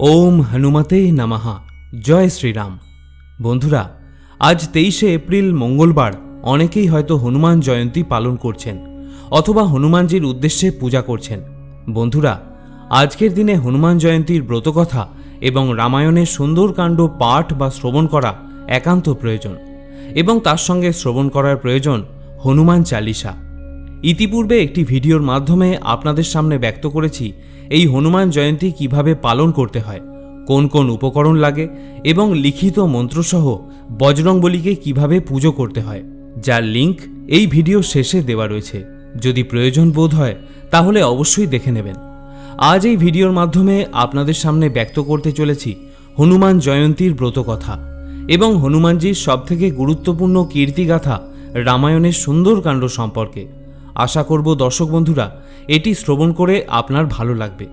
ওম হনুমতে নমঃ। জয় শ্রীরাম। বন্ধুরা, আজ 23শে এপ্রিল মঙ্গলবার অনেকেই হয়তো হনুমান জয়ন্তী পালন করছেন অথবা হনুমানজির উদ্দেশ্যে পূজা করছেন। বন্ধুরা, আজকের দিনে হনুমান জয়ন্তীর ব্রতকথা এবং রামায়ণের সুন্দরকাণ্ড পাঠ বা শ্রবণ করা একান্ত প্রয়োজন এবং তার সঙ্গে শ্রবণ করার প্রয়োজন হনুমান চালিসা। ইতিপূর্বে একটি ভিডিওর মাধ্যমে আপনাদের সামনে ব্যক্ত করেছি এই হনুমান জয়ন্তী কিভাবে পালন করতে হয়, কোন কোন উপকরণ লাগে এবং লিখিত মন্ত্রসহ বজরংবলীকে কিভাবে পুজো করতে হয়, যার লিঙ্ক এই ভিডিও শেষে দেওয়া রয়েছে। যদি প্রয়োজন বোধ হয় তাহলে অবশ্যই দেখে নেবেন। আজ এই ভিডিওর মাধ্যমে আপনাদের সামনে ব্যক্ত করতে চলেছি হনুমান জয়ন্তীর ব্রতকথা এবং হনুমানজির সবথেকে গুরুত্বপূর্ণ কীর্তিগাথা রামায়ণের সুন্দরকাণ্ড সম্পর্কে। আশা করব দর্শক বন্ধুরা এটি শ্রবণ করে আপনার ভালো লাগবে।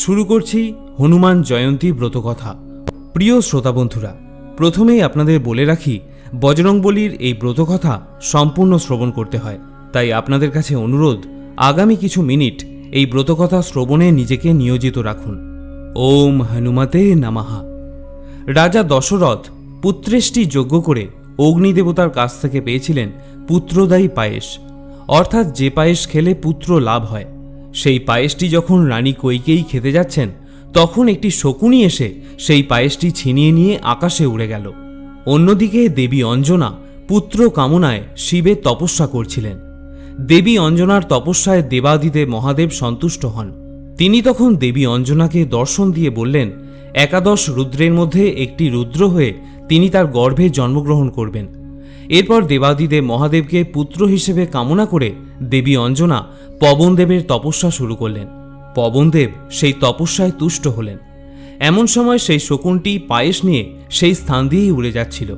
শুরু করছি হনুমান জয়ন্তী ব্রতকথা। প্রিয় শ্রোতা বন্ধুরা, প্রথমেই আপনাদের বলে রাখি বজরংবলীর এই ব্রতকথা সম্পূর্ণ শ্রবণ করতে হয়, তাই আপনাদের কাছে অনুরোধ আগামী কিছু মিনিট এই ব্রতকথা শ্রবণে নিজেকে নিয়োজিত রাখুন। ওম হনুমতে নমঃ। রাজা দশরথ পুত্রেষ্টি যজ্ঞ করে অগ্নিদেবতার কাছ থেকে পেয়েছিলেন পুত্রদায়ী পায়েস, অর্থাৎ যে পায়েস খেলে পুত্র লাভ হয়। সেই পায়েসটি যখন রানী কইকেয়ী খেতে যাচ্ছেন তখন একটি শকুনি এসে সেই পায়েসটি ছিনিয়ে নিয়ে আকাশে উড়ে গেল। অন্যদিকে দেবী অঞ্জনা পুত্র কামনায় শিবের তপস্যা করছিলেন। দেবী অঞ্জনার তপস্যায় দেবাদিদেব মহাদেব সন্তুষ্ট হন। তিনি তখন দেবী অঞ্জনাকে দর্শন দিয়ে বললেন, একাদশ রুদ্রের মধ্যে একটি রুদ্র হয়ে তিনি তার গর্ভে জন্মগ্রহণ করবেন। এরপর দেবাদিদেব মহাদেবকে পুত্র হিসেবে কামনা করে দেবী অঞ্জনা পবনদেবের তপস্যা শুরু করলেন। পবনদেব সেই তপস্যায় তুষ্ট হলেন। এমন সময় সেই শকুনটি পায়েস নিয়ে সেই স্থান দিয়েই উড়ে যাচ্ছিল,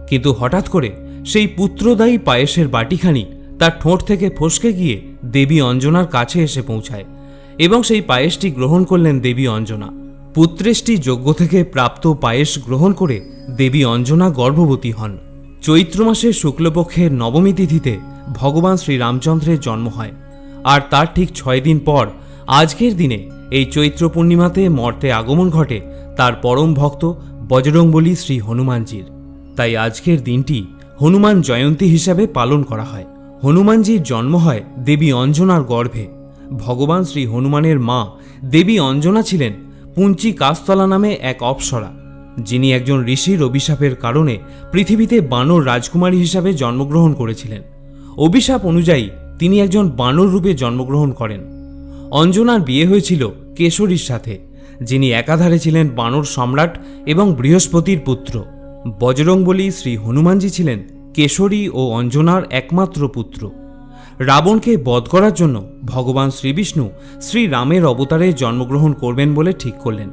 কিন্তু হঠাৎ করে সেই পুত্রদায়ী পায়েসের বাটিখানি তার ঠোঁট থেকে ফসকে গিয়ে দেবী অঞ্জনার কাছে এসে পৌঁছায় এবং সেই পায়েসটি গ্রহণ করলেন দেবী অঞ্জনা। পুত্রেষ্টি যজ্ঞ থেকে প্রাপ্ত পায়েস গ্রহণ করে দেবী অঞ্জনা গর্ভবতী হন। চৈত্র মাসের শুক্লপক্ষের নবমী তিথিতে ভগবান শ্রীরামচন্দ্রের জন্ম হয়, আর তার ঠিক 6 দিন পর আজকের দিনে এই চৈত্র পূর্ণিমাতে মর্তে আগমন ঘটে তার পরম ভক্ত বজরংবলী শ্রী হনুমানজির। তাই আজকের দিনটি হনুমান জয়ন্তী হিসাবে পালন করা হয়। হনুমানজির জন্ম হয় দেবী অঞ্জনার গর্ভে। ভগবান শ্রী হনুমানের মা দেবী অঞ্জনা ছিলেন পুঞ্চি কাস্তলা নামে এক অপ্সরা, যিনি একজন ঋষির অভিশাপের কারণে পৃথিবীতে বানর রাজকুমারী হিসাবে জন্মগ্রহণ করেছিলেন। অভিশাপ অনুযায়ী তিনি একজন বানর রূপে জন্মগ্রহণ করেন। অঞ্জনার বিয়ে হয়েছিল কেশরীর সাথে, যিনি একাধারে ছিলেন বানর সম্রাট এবং বৃহস্পতির পুত্র। বজরংবলী শ্রী হনুমানজি ছিলেন কেশরী ও অঞ্জনার একমাত্র পুত্র। রাবণকে বধ করার জন্য ভগবান শ্রীবিষ্ণু শ্রীরামের অবতারে জন্মগ্রহণ করবেন বলে ঠিক করলেন।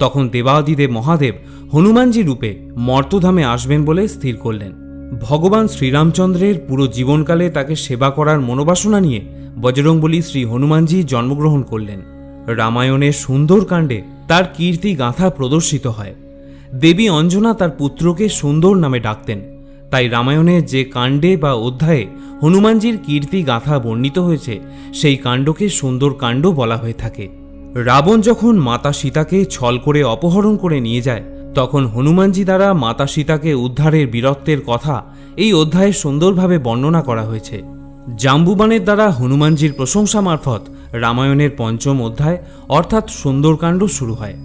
তখন দেবাদিদেব মহাদেব হনুমানজি রূপে মর্তধামে আসবেন বলে স্থির করলেন। ভগবান শ্রীরামচন্দ্রের পুরো জীবনকালে তাকে সেবা করার মনোবাসনা নিয়ে বজরংবলী শ্রী হনুমানজি জন্মগ্রহণ করলেন। রামায়ণের সুন্দরকাণ্ডে তার কীর্তি গাথা প্রদর্শিত হয়। দেবী অঞ্জনা তার পুত্রকে সুন্দর নামে ডাকতেন, তাই রামায়ণে যে কাণ্ডে বা অধ্যায়ে হনুমানজির কীর্তি গাথা বর্ণিত হয়েছে সেই কাণ্ডকে সুন্দরকাণ্ড বলা হয়ে থাকে। রাবণ যখন মাতা সীতাকে ছল করে অপহরণ করে নিয়ে যায়, তখন হনুমানজি দ্বারা মাতা সীতাকে উদ্ধারের বীরত্বের কথা এই অধ্যায়ে সুন্দরভাবে বর্ণনা করা হয়েছে। জাম্বুবানের দ্বারা হনুমানজির প্রশংসা মারফত রামায়ণের 5ম অধ্যায় অর্থাৎ সুন্দরকাণ্ড শুরু হয়।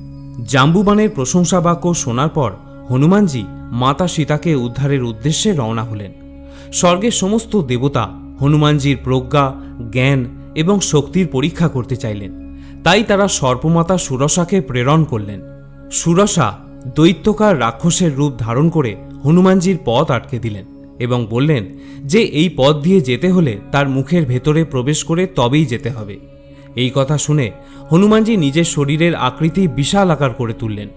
জাম্বুবানের প্রশংসা বাক্য শোনার পর হনুমানজি মাতা সীতাকে উদ্ধারের উদ্দেশ্যে রওনা হলেন। স্বর্গের সমস্ত দেবতা হনুমানজির প্রজ্ঞা, জ্ঞান এবং শক্তির পরীক্ষা করতে চাইলেন, তাই তারা সর্পমাতা সুরসাকে প্রেরণ করলেন। সুরসা দৈত্যকার রাক্ষসের রূপ ধারণ করে হনুমানজির পথ আটকে দিলেন এবং বললেন যে এই পথ দিয়ে যেতে হলে তার মুখের ভেতরে প্রবেশ করে তবেই যেতে হবে। এই কথা শুনে হনুমানজি নিজের শরীরের আকৃতি বিশাল আকার করে তুললেন।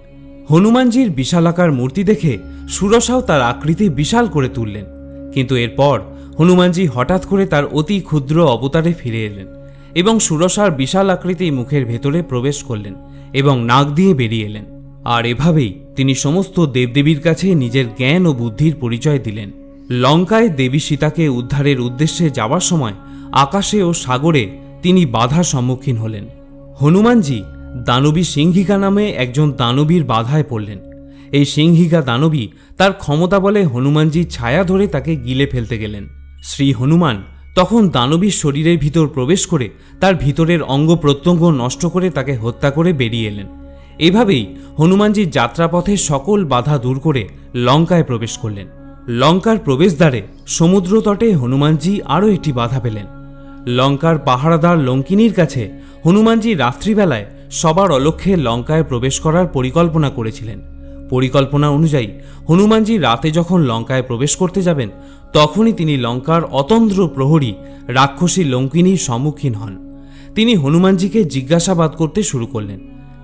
হনুমানজির বিশালাকার মূর্তি দেখে সুরসাও তার আকৃতি বিশাল করে তুললেন, কিন্তু এরপর হনুমানজি হঠাৎ করে তার অতি ক্ষুদ্র অবতারে ফিরে এলেন এবং সুরসার বিশাল আকৃতি মুখের ভেতরে প্রবেশ করলেন এবং নাক দিয়ে বেরিয়ে এলেন। আর এভাবেই তিনি সমস্ত দেবদেবীর কাছে নিজের জ্ঞান ও বুদ্ধির পরিচয় দিলেন। লঙ্কায় দেবী সীতাকে উদ্ধারের উদ্দেশ্যে যাওয়ার সময় আকাশে ও সাগরে তিনি বাধার সম্মুখীন হলেন। হনুমানজি দানবী সিংহিকা নামে একজন দানবীর বাধায় পড়লেন। এই সিংহিকা দানবী তার ক্ষমতা বলে হনুমানজির ছায়া ধরে তাকে গিলে ফেলতে গেলেন। শ্রী হনুমান তখন দানবীর শরীরের ভিতর প্রবেশ করে তার ভিতরের অঙ্গ প্রত্যঙ্গ নষ্ট করে তাকে হত্যা করে বেরিয়ে এলেন। এভাবেই হনুমানজির যাত্রাপথে সকল বাধা দূর করে লঙ্কায় প্রবেশ করলেন। লঙ্কার প্রবেশদ্বারে সমুদ্র তটে হনুমানজি আরও একটি বাধা পেলেন। লঙ্কার পাহারাদার লঙ্কিনীর কাছে হনুমানজি রাত্রিবেলায় সবার অলক্ষ্যে লঙ্কায় প্রবেশ করার পরিকল্পনা করেছিলেন। পরিকল্পনা অনুযায়ী হনুমানজি রাতে যখন লঙ্কায় প্রবেশ করতে যাবেন, তখনই তিনি লঙ্কার অতন্দ্র প্রহরী রাক্ষসী লঙ্কিনীর সম্মুখীন হন। তিনি হনুমানজিকে জিজ্ঞাসাবাদ করতে শুরু করলেন,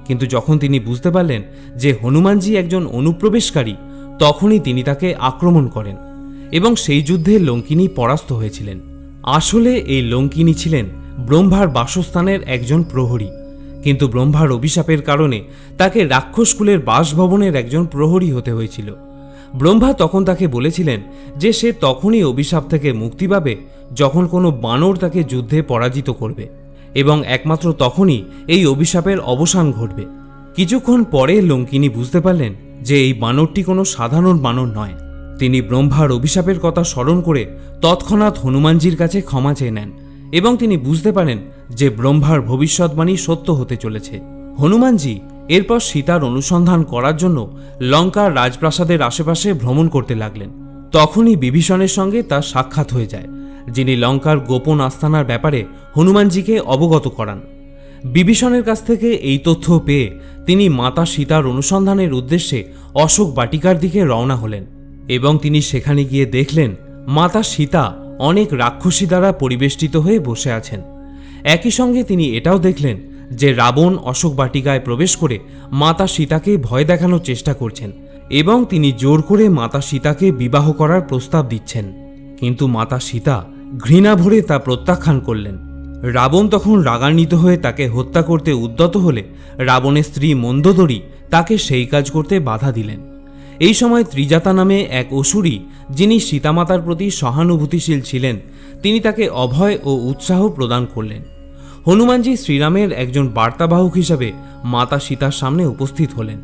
কিন্তু যখন তিনি বুঝতে পারলেন যে হনুমানজি একজন অনুপ্রবেশকারী, তখনই তিনি তাকে আক্রমণ করেন এবং সেই যুদ্ধে লঙ্কিনী পরাস্ত হয়েছিলেন। আসলে এই লঙ্কিনী ছিলেন ব্রহ্মার বাসস্থানের একজন প্রহরী, কিন্তু ব্রহ্মার অভিশাপের কারণে তাকে রাক্ষসকুলের বাসভবনের একজন প্রহরী হতে হয়েছিল। ব্রহ্মা তখন তাকে বলেছিলেন যে সে তখনই অভিশাপ থেকে মুক্তি পাবে যখন কোনো বানর তাকে যুদ্ধে পরাজিত করবে, এবং একমাত্র তখনই এই অভিশাপের অবসান ঘটবে। কিছুক্ষণ পরে লঙ্কিনী বুঝতে পারলেন যে এই বানরটি কোনো সাধারণ বানর নয়। তিনি ব্রহ্মার অভিশাপের কথা স্মরণ করে তৎক্ষণাৎ হনুমানজির কাছে ক্ষমা চেয়ে নেন এবং তিনি বুঝতে পারেন যে ব্রহ্মার ভবিষ্যৎবাণী সত্য হতে চলেছে। হনুমানজি এরপর সীতার অনুসন্ধান করার জন্য লঙ্কার রাজপ্রাসাদের আশেপাশে ভ্রমণ করতে লাগলেন। তখনই বিভীষণের সঙ্গে তার সাক্ষাৎ হয়ে যায়, যিনি লঙ্কার গোপন আস্তানার ব্যাপারে হনুমানজিকে অবগত করান। বিভীষণের কাছ থেকে এই তথ্য পেয়ে তিনি মাতা সীতার অনুসন্ধানের উদ্দেশ্যে অশোক বাটিকার দিকে রওনা হলেন এবং তিনি সেখানে গিয়ে দেখলেন মাতা সীতা অনেক রাক্ষসী দ্বারা পরিবেষ্টিত হয়ে বসে আছেন। একই সঙ্গে তিনি এটাও দেখলেন যে রাবণ অশোক বাটিকায় প্রবেশ করে মাতা সীতাকে ভয় দেখানোর চেষ্টা করছেন এবং তিনি জোর করে মাতা সীতাকে বিবাহ করার প্রস্তাব দিচ্ছেন, কিন্তু মাতা সীতা ঘৃণা ভরে তা প্রত্যাখ্যান করলেন। রাবণ তখন রাগান্বিত হয়ে তাকে হত্যা করতে উদ্যত হলে রাবণের স্ত্রী মন্দোদরী তাকে সেই কাজ করতে বাধা দিলেন। এই সময় ত্রিজাতা নামে এক অসুরী, যিনি সীতামাতার প্রতি সহানুভূতিশীল ছিলেন, তিনি তাকে অভয় ও উৎসাহ প্রদান করলেন। হনুমানজি শ্রীরামের একজন বার্তাবাহক হিসাবে মাতা সীতার সামনে উপস্থিত হলেন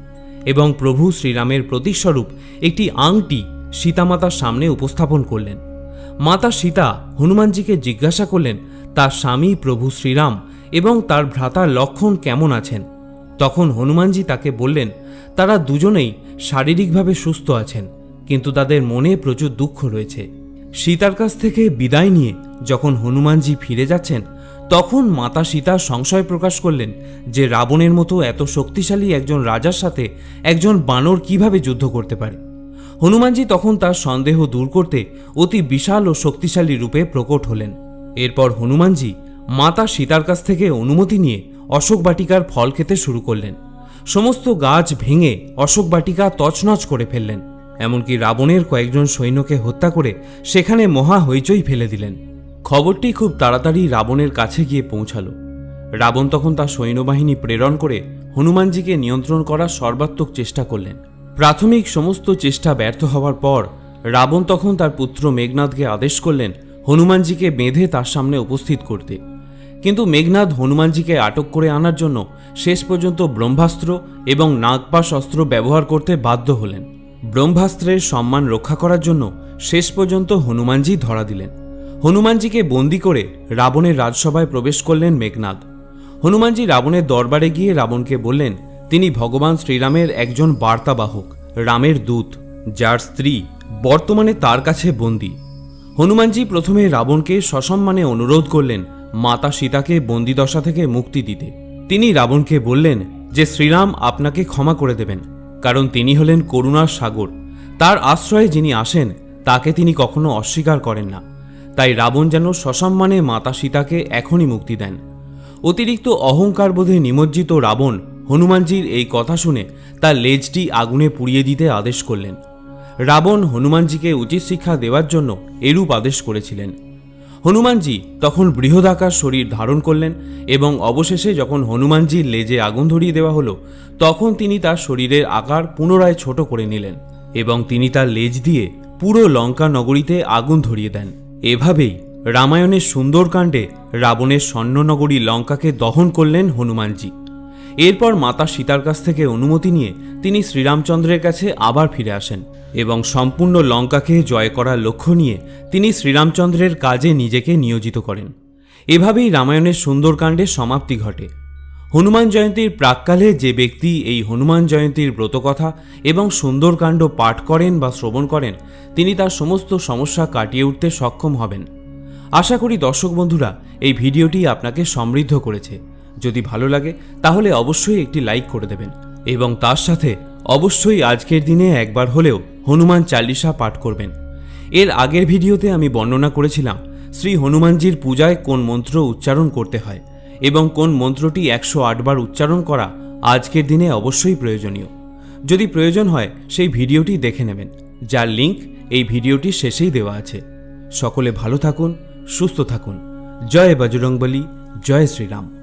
এবং প্রভু শ্রীরামের প্রতীকস্বরূপ একটি আংটি সীতামাতার সামনে উপস্থাপন করলেন। মাতা সীতা হনুমানজিকে জিজ্ঞাসা করলেন তার স্বামী প্রভু শ্রীরাম এবং তার ভ্রাতা লক্ষ্মণ কেমন আছেন। তখন হনুমানজি তাকে বললেন তারা দুজনেই শারীরিকভাবে সুস্থ আছেন, কিন্তু তাদের মনে প্রচুর দুঃখ রয়েছে। সীতার কাছ থেকে বিদায় নিয়ে যখন হনুমানজি ফিরে যাচ্ছেন, তখন মাতা সীতা সংশয় প্রকাশ করলেন যে রাবণের মতো এত শক্তিশালী একজন রাজার সাথে একজন বানর কিভাবে যুদ্ধ করতে পারে। হনুমানজি তখন তার সন্দেহ দূর করতে অতি বিশাল ও শক্তিশালী রূপে প্রকট হলেন। এরপর হনুমানজি মাতা সীতার কাছ থেকে অনুমতি নিয়ে অশোক বাটিকার ফল খেতে শুরু করলেন। সমস্ত গাছ ভেঙে অশোক বাটিকা তছনছ করে ফেললেন, এমনকি রাবণের কয়েকজন সৈন্যকে হত্যা করে সেখানে মহা হইচই ফেলে দিলেন। খবরটি খুব তাড়াতাড়ি রাবণের কাছে গিয়ে পৌঁছালো। রাবণ তখন তার সৈন্যবাহিনী প্রেরণ করে হনুমানজিকে নিয়ন্ত্রণ করার সর্বাত্মক চেষ্টা করলেন। প্রাথমিক সমস্ত চেষ্টা ব্যর্থ হওয়ার পর রাবণ তখন তার পুত্র মেঘনাদকে আদেশ করলেন হনুমানজিকে বেঁধে তার সামনে উপস্থিত করতে, কিন্তু মেঘনাদ হনুমানজিকে আটক করে আনার জন্য শেষ পর্যন্ত ব্রহ্মাস্ত্র এবং নাগপাশ অস্ত্র ব্যবহার করতে বাধ্য হলেন। ব্রহ্মাস্ত্রের সম্মান রক্ষা করার জন্য শেষ পর্যন্ত হনুমানজি ধরা দিলেন। হনুমানজিকে বন্দি করে রাবণের রাজসভায় প্রবেশ করলেন মেঘনাদ। হনুমানজি রাবণের দরবারে গিয়ে রাবণকে বললেন তিনি ভগবান শ্রীরামের একজন বার্তাবাহক, রামের দূত, যার স্ত্রী বর্তমানে তার কাছে বন্দী। হনুমানজি প্রথমে রাবণকে সসম্মানে অনুরোধ করলেন মাতা সীতাকে বন্দিদশা থেকে মুক্তি দিতে। তিনি রাবণকে বললেন যে শ্রীরাম আপনাকে ক্ষমা করে দেবেন, কারণ তিনি হলেন করুণার সাগর। তার আশ্রয়ে যিনি আসেন তাকে তিনি কখনো অস্বীকার করেন না। তাই রাবণ যেন সসম্মানে মাতা সীতাকে এখনই মুক্তি দেন। অতিরিক্ত অহংকার বোধে নিমজ্জিত রাবণ হনুমানজির এই কথা শুনে তার লেজটি আগুনে পুড়িয়ে দিতে আদেশ করলেন। রাবণ হনুমানজিকে উচিত শিক্ষা দেওয়ার জন্য এরূপ আদেশ করেছিলেন। হনুমানজি তখন বৃহদাকার শরীর ধারণ করলেন এবং অবশেষে যখন হনুমানজির লেজে আগুন ধরিয়ে দেওয়া হলো, তখন তিনি তার শরীরের আকার পুনরায় ছোট করে নিলেন এবং তিনি তার লেজ দিয়ে পুরো লঙ্কা নগরীতে আগুন ধরিয়ে দেন। এভাবেই রামায়ণের সুন্দরকাণ্ডে রাবণের স্বর্ণনগরী লঙ্কাকে দহন করলেন হনুমানজি। এরপর মাতা সীতার কাছ থেকে অনুমতি নিয়ে তিনি শ্রীরামচন্দ্রের কাছে আবার ফিরে আসেন এবং সম্পূর্ণ লঙ্কাকে জয় করার লক্ষ্য নিয়ে তিনি শ্রীরামচন্দ্রের কাজে নিজেকে নিয়োজিত করেন। এভাবেই রামায়ণের সুন্দরকাণ্ডের সমাপ্তি ঘটে। হনুমান জয়ন্তীর প্রাক্কালে যে ব্যক্তি এই হনুমান জয়ন্তীর ব্রতকথা এবং সুন্দরকাণ্ড পাঠ করেন বা শ্রবণ করেন, তিনি তার সমস্ত সমস্যা কাটিয়ে উঠতে সক্ষম হবেন। আশা করি দর্শক বন্ধুরা এই ভিডিওটি আপনাকে সমৃদ্ধ করেছে। যদি ভালো লাগে তাহলে অবশ্যই একটি লাইক করে দেবেন এবং তার সাথে অবশ্যই আজকের দিনে একবার হলেও হনুমান চালিসা পাঠ করবেন। এর আগের ভিডিওতে আমি বর্ণনা করেছিলাম শ্রী হনুমানজির পূজায় কোন মন্ত্র উচ্চারণ করতে হয় এবং কোন মন্ত্রটি 108 বার উচ্চারণ করা আজকের দিনে অবশ্যই প্রয়োজনীয়। যদি প্রয়োজন হয় সেই ভিডিওটি দেখে নেবেন, যার লিঙ্ক এই ভিডিওটির শেষেই দেওয়া আছে। সকলে ভালো থাকুন, সুস্থ থাকুন। জয় বজরংবলী, জয় শ্রীরাম।